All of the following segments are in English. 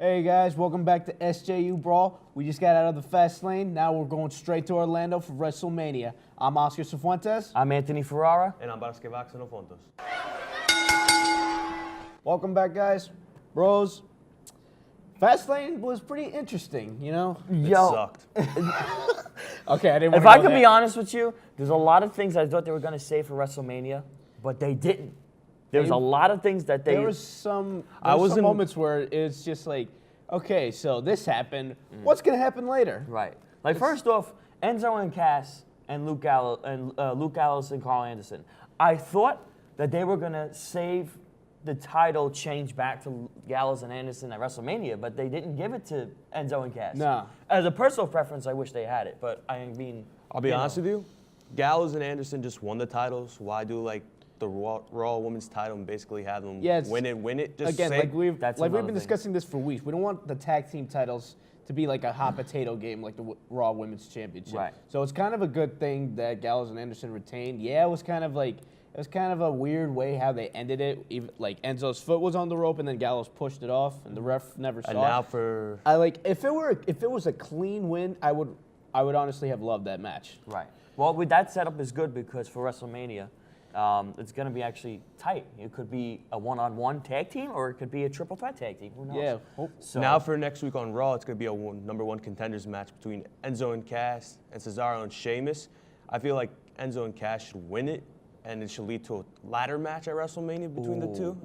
Hey guys, welcome back to SJU Brawl. We just got out of the fast lane. Now we're going straight to Orlando for WrestleMania. I'm Oscar Cifuentes. I'm Anthony Ferrara. And I'm Vasquez Fontos. Welcome back, guys. Bros, fast lane was pretty interesting, you know? It sucked. Okay, I didn't want If to I go could there. be honest with you, there's a lot of things I thought they were going to say for WrestleMania, but they didn't. There was a lot of things that they... There was some moments where it's just like, okay, so this happened. What's going to happen later? Right. Like, first off, Enzo and Cass and Luke Gallows and Carl Anderson. I thought that they were going to save the title change back to Gallows and Anderson at WrestleMania, but they didn't give it to Enzo and Cass. No. As a personal preference, I wish they had it, but I mean... I'll be honest with you, Gallows and Anderson just won the titles. Why do like the Raw Women's title and basically have them win it? Just again, say, like we've been thing. discussing this for weeks. We don't want the tag team titles to be like a hot potato game like the Raw Women's Championship. Right. So it's kind of a good thing that Gallows and Anderson retained. Yeah, it was kind of a weird way how they ended it. Even, like Enzo's foot was on the rope and then Gallows pushed it off and the ref never saw and it. now for If it was a clean win, I would honestly have loved that match. Right. Well, with that setup is good because for WrestleMania, it's going to be actually tight. It could be a one-on-one tag team, or it could be a triple threat tag team. Who knows? Yeah. So now for next week on Raw, it's going to be a #1 contenders match between Enzo and Cass and Cesaro and Sheamus. I feel like Enzo and Cass should win it, and it should lead to a ladder match at WrestleMania between the two.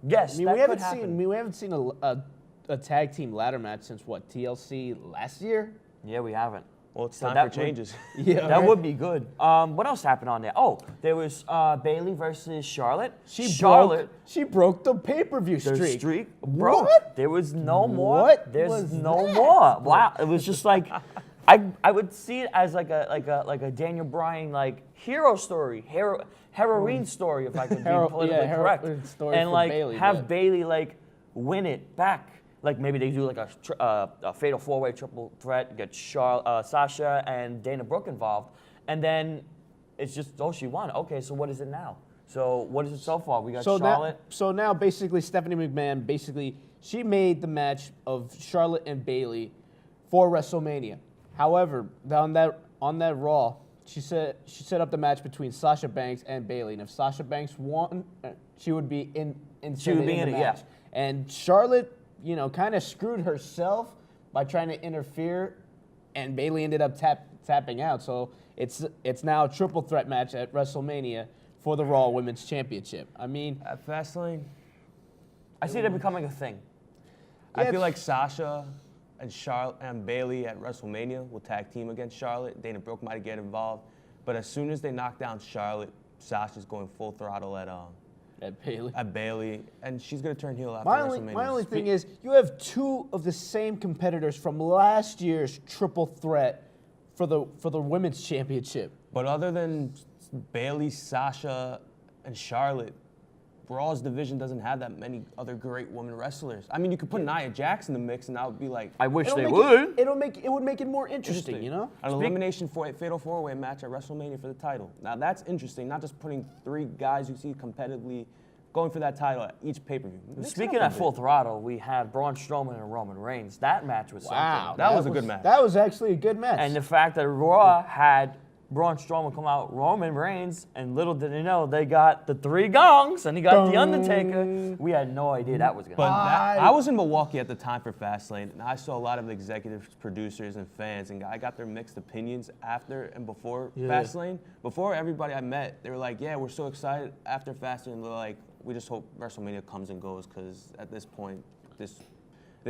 yes, I mean, that could happen. we haven't seen a tag team ladder match since what, TLC last year? Yeah, we haven't. Well, it's So time that for changes. Yeah, That would be good. What else happened on there? Oh, there was Bailey versus Charlotte. She broke the pay-per-view Their streak. streak broke. What? There was no more. What There's was no that? more. Wow. It was just like I would see it as like a Daniel Bryan like hero story, heroine story, if I could be politically correct. Story and for like Bayley, have but- Bailey like win it back. Like maybe they do like a fatal four-way triple threat, get Sasha and Dana Brooke involved, and then it's just, oh, she won. Okay, so what is it now? So what is it so far? We got Charlotte. So now basically Stephanie McMahon she made the match of Charlotte and Bailey for WrestleMania. However, on that Raw, she set up the match between Sasha Banks and Bailey, and if Sasha Banks won, she would be in the match. Yeah. And Charlotte, kind of screwed herself by trying to interfere, and Bailey ended up tapping out. So it's now a triple threat match at WrestleMania for the Raw Women's Championship. I mean, At Fastlane, I see that becoming a thing. I feel like Sasha and Charlotte and Bailey at WrestleMania will tag team against Charlotte. Dana Brooke might get involved, but as soon as they knock down Charlotte, Sasha's going full throttle at Bailey, and she's gonna turn heel after WrestleMania. My only thing is, you have two of the same competitors from last year's triple threat for the Women's Championship. But other than Bailey, Sasha, and Charlotte, Raw's division doesn't have that many other great women wrestlers. I mean, you could put Nia Jax in the mix, and that would be like I wish they would. It would make it more interesting, an elimination fatal four-way match at WrestleMania for the title. Now that's interesting. Not just putting three guys you see competitively going for that title at each pay-per-view. Speaking of full throttle, we had Braun Strowman and Roman Reigns. That match was something. That was a good match. That was actually a good match. And the fact that Raw had Braun Strowman come out, Roman Reigns, and little did they know, they got the three gongs, and he got The Undertaker. We had no idea that was going to happen. I was in Milwaukee at the time for Fastlane, and I saw a lot of executives, producers, and fans, and I got their mixed opinions after and before Fastlane. Before everybody I met, they were like, yeah, we're so excited after Fastlane, and they're like, we just hope WrestleMania comes and goes, because at this point, this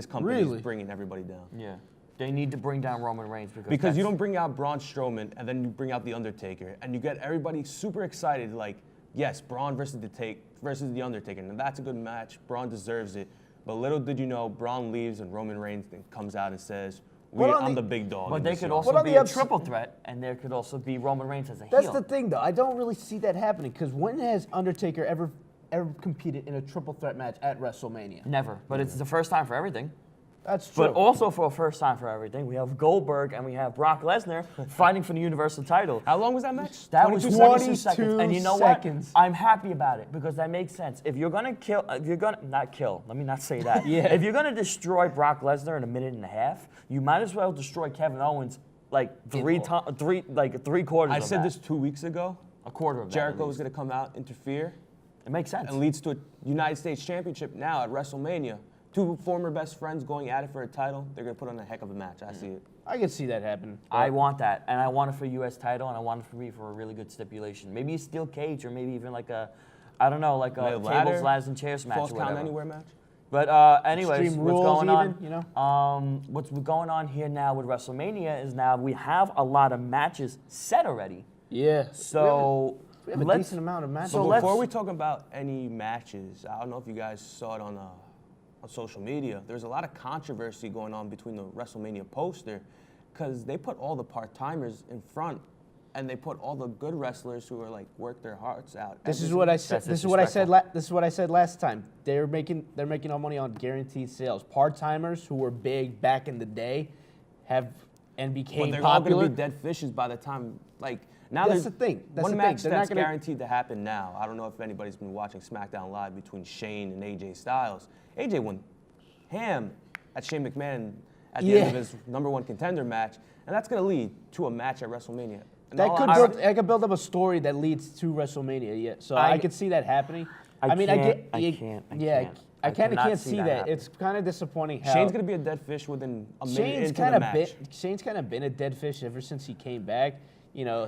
company is bringing everybody down. Yeah. They need to bring down Roman Reigns because you don't bring out Braun Strowman and then you bring out The Undertaker and you get everybody super excited like, yes, Braun versus The Undertaker, and that's a good match. Braun deserves it. But little did you know, Braun leaves and Roman Reigns comes out and says, I'm the big dog. But they could also be a triple threat, and there could also be Roman Reigns as a heel. That's the thing, though. I don't really see that happening, because when has Undertaker ever competed in a triple threat match at WrestleMania? Never. But it's the first time for everything. That's true. But also for a first time for everything, we have Goldberg and we have Brock Lesnar fighting for the Universal title. How long was that match? That was 22 seconds. And you know seconds. what? I'm happy about it because that makes sense. If you're gonna kill, not kill. Let me not say that. Yeah. If you're gonna destroy Brock Lesnar in a minute and a half, you might as well destroy Kevin Owens like three quarters. I of said that. this 2 weeks ago. A quarter of that. Jericho was going to come out, interfere, It makes sense. and leads to a United States Championship now at WrestleMania. Two former best friends going at it for a title. They're going to put on a heck of a match. I see it. I can see that happen. I want that, and I want it for U.S. title, and I want it for me for a really good stipulation. Maybe a steel cage, or maybe even like a, I don't know, like a Maybe a tables, ladder, ladders, and chairs match False or count whatever. anywhere match. But anyways, Extreme what's rules going on? even, you know? What's going on here now with WrestleMania is now we have a lot of matches set already. Yeah. So we have a decent amount of matches. So Before let's- we talk about any matches, I don't know if you guys saw it on social media. There's a lot of controversy going on between the WrestleMania poster because they put all the part-timers in front and they put all the good wrestlers who are like work their hearts out. This is what I said. That's This is what I said. disrespectful. This is what I said last time. They're making all money on guaranteed sales. Part timers who were big back in the day have and But became they're all popular. going to be dead fishes by the time, like, now That's there's the thing. That's one the thing. match They're not that's gonna- guaranteed to happen now. I don't know if anybody's been watching SmackDown Live between Shane and AJ Styles. AJ went ham at Shane McMahon at the end of his #1 contender match, and that's going to lead to a match at WrestleMania. And That all could I'm- build. I could build up a story that leads to WrestleMania. Yeah. So I could see that happening. I mean, can't- I get. I yeah, can't, I yeah. can't. I I kind of cannot can't see see that that. happening. It's kind of disappointing how Shane's going to be a dead fish within a minute Shane's into kind the of match. Shane's kind of been a dead fish ever since he came back. You know,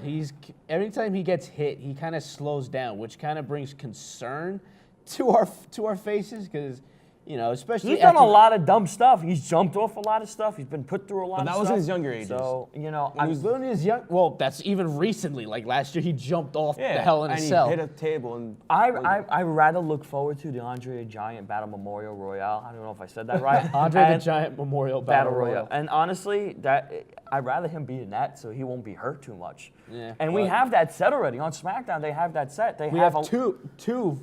every time he gets hit, he kind of slows down, which kind of brings concern to our faces because, you know, especially He's done after, a lot of dumb stuff. He's jumped off a lot of stuff. He's been put through a lot of that stuff. was in his younger ages. So, you know, When he was When he was young, well, that's even recently. Like last year, he jumped off Yeah, the Hell in a and Cell. he hit a table and I rather look forward to the Andre the Giant Battle Memorial Royale. I don't know if I said that right. Andre the And Giant Memorial Battle Battle Royale. Royal. And honestly, I'd rather him be in that so he won't be hurt too much. Yeah, and we but- have that set already on SmackDown. They have that set. They We have, have two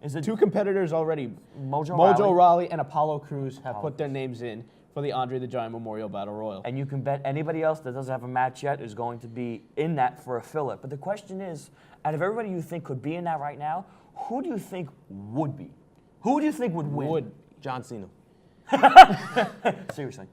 Is it two competitors already. Mojo Rawley and Apollo Crews have put their names in for the Andre the Giant Memorial Battle Royal. And you can bet anybody else that doesn't have a match yet is going to be in that for a fill-up. But the question is, out of everybody you think could be in that right now, who do you think would be? Who do you think would win? John Cena. Seriously.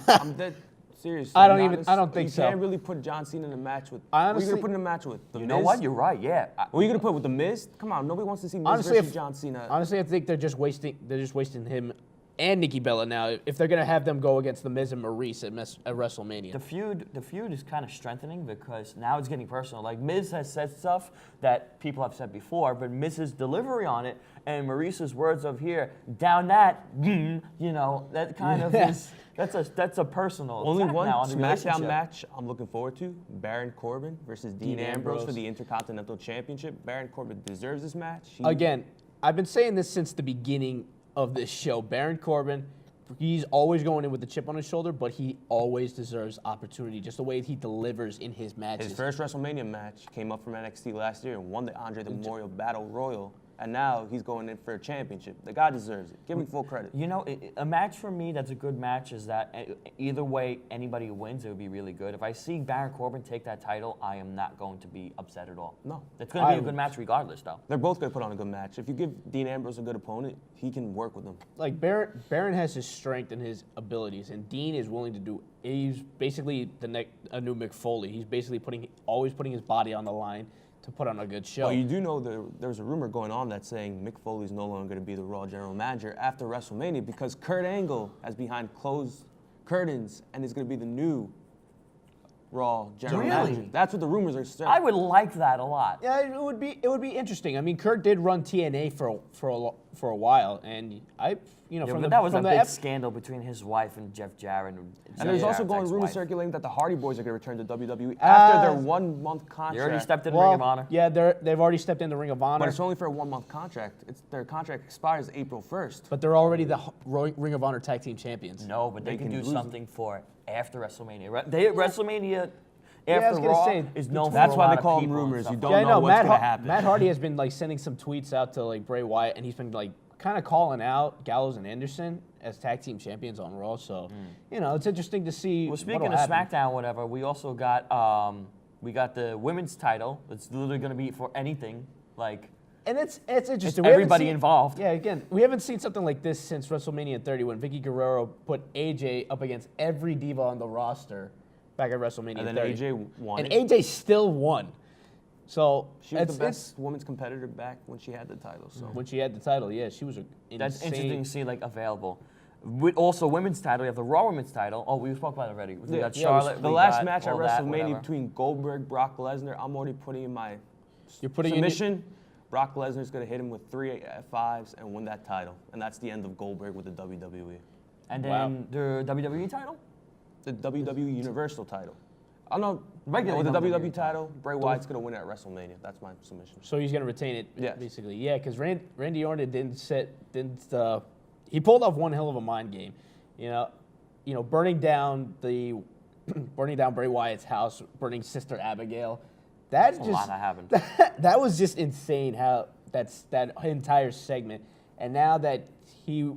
I'm dead serious. I don't To be even- honest, I don't think so. You can't really put John Cena in a match with. I who are you honestly- going to put in a match with? The You Miz? know what? You're right, yeah. Who are you going to put with The Miz? Come on, nobody wants to see Miz Honestly, versus John Cena. Honestly, I think they're just wasting him and Nikki Bella now if they're gonna have them go against the Miz and Maurice at WrestleMania. The feud is kind of strengthening because now it's getting personal. Like Miz has said stuff that people have said before, but Miz's delivery on it and Maurice's words of here, down that, you know, that kind of is that's a personal. Only attack one now on the SmackDown relationship. match I'm looking forward to: Baron Corbin versus Dean Dean Ambrose for Ambrose. the Intercontinental Championship. Baron Corbin deserves this match. Again, I've been saying this since the beginning of this show. Baron Corbin, he's always going in with the chip on his shoulder, but he always deserves opportunity. Just the way he delivers in his matches. His first WrestleMania match came up from NXT last year and won the Andre the Memorial Battle Royal. And now he's going in for a championship. The guy deserves it. Give him full credit. You know, a match for me that's a good match is that either way, anybody who wins, it would be really good. If I see Baron Corbin take that title, I am not going to be upset at all. No. It's going to be a good match regardless, though. They're both going to put on a good match. If you give Dean Ambrose a good opponent, he can work with them. Like Baron has his strength and his abilities, and Dean is willing to do. He's basically a new Mick Foley. He's basically always putting his body on the line to put on a good show. Well, you do know there's a rumor going on that's saying Mick Foley's no longer going to be the Raw general manager after WrestleMania because Kurt Angle is behind closed curtains and is going to be the new Raw general Really? manager. That's what the rumors are saying. I would like that a lot. Yeah, it would be interesting. I mean, Kurt did run TNA for a while, and Yeah, from but the that was from a the big ep- scandal between his wife and Jeff Jarrett. And there's Jeff also Jarrett's going rumors ex-wife. circulating that the Hardy Boys are going to return to WWE after their 1 month contract. You already stepped in the Ring of Honor. Yeah, they've already stepped in the Ring of Honor, But it's only for a 1 month contract. Their contract expires April 1st. but they're already the Ring of Honor Tag Team Champions. No, but they can do lose it. something for after WrestleMania. WrestleMania I was after gonna Raw say, is known That's for a why lot they of call them people and rumors. stuff You like don't Yeah, I know know. what's going to happen. Matt Hardy has been like sending some tweets out to like Bray Wyatt, and he's been like kind of calling out Gallows and Anderson as tag team champions on Raw. So, you know, it's interesting to see. Well, speaking what'll of happen. SmackDown, whatever, we also got the women's title. It's literally going to be for anything. Like, And it's interesting. it's We haven't everybody seen- involved. Yeah, again, we haven't seen something like this since WrestleMania 30 when Vicky Guerrero put AJ up against every diva on the roster back at WrestleMania And then 30. AJ won. And it. AJ still won. So She was it's- the best women's competitor back when she had the title. So when she had the title, yeah, she was a That's insane. interesting to see, like, available. With also women's title, you have the Raw women's title. Oh, we spoke about it already. We got Charlotte. the we last got match at all that, WrestleMania whatever. between Goldberg, Brock Lesnar, I'm already putting in my You're putting in submission. Brock Lesnar's going to hit him with 3 F5s and win that title. And that's the end of Goldberg with the WWE. And Wow. then the WWE title? The WWE Universal title. I don't know. Regular With the WWE WWE title, Bray Wyatt's going to win it at WrestleMania. That's my submission. So he's going to retain it, Yes. basically. Yeah, because Randy Orton he pulled off one hell of a mind game. You know, burning down Bray Wyatt's house, burning Sister Abigail. That A lot that happened. that was just insane. How that entire segment, and now that he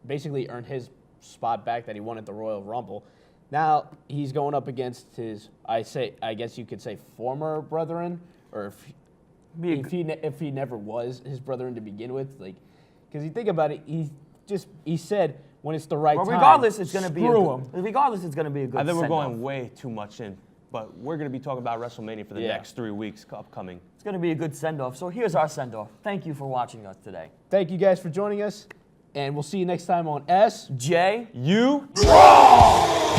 basically earned his spot back that he won at the Royal Rumble. Now he's going up against his, I guess you could say, former brethren, or if he never was his brethren to begin with, like, because you think about it, he said when it's the right Well, time. regardless, it's going to be screw him. Regardless, it's going to be a good. I think we're send-off. going way too much in. But we're going to be talking about WrestleMania for the Yeah. next 3 weeks upcoming. It's going to be a good send-off. So here's our send-off. Thank you for watching us today. Thank you guys for joining us, and we'll see you next time on SJU Brawl.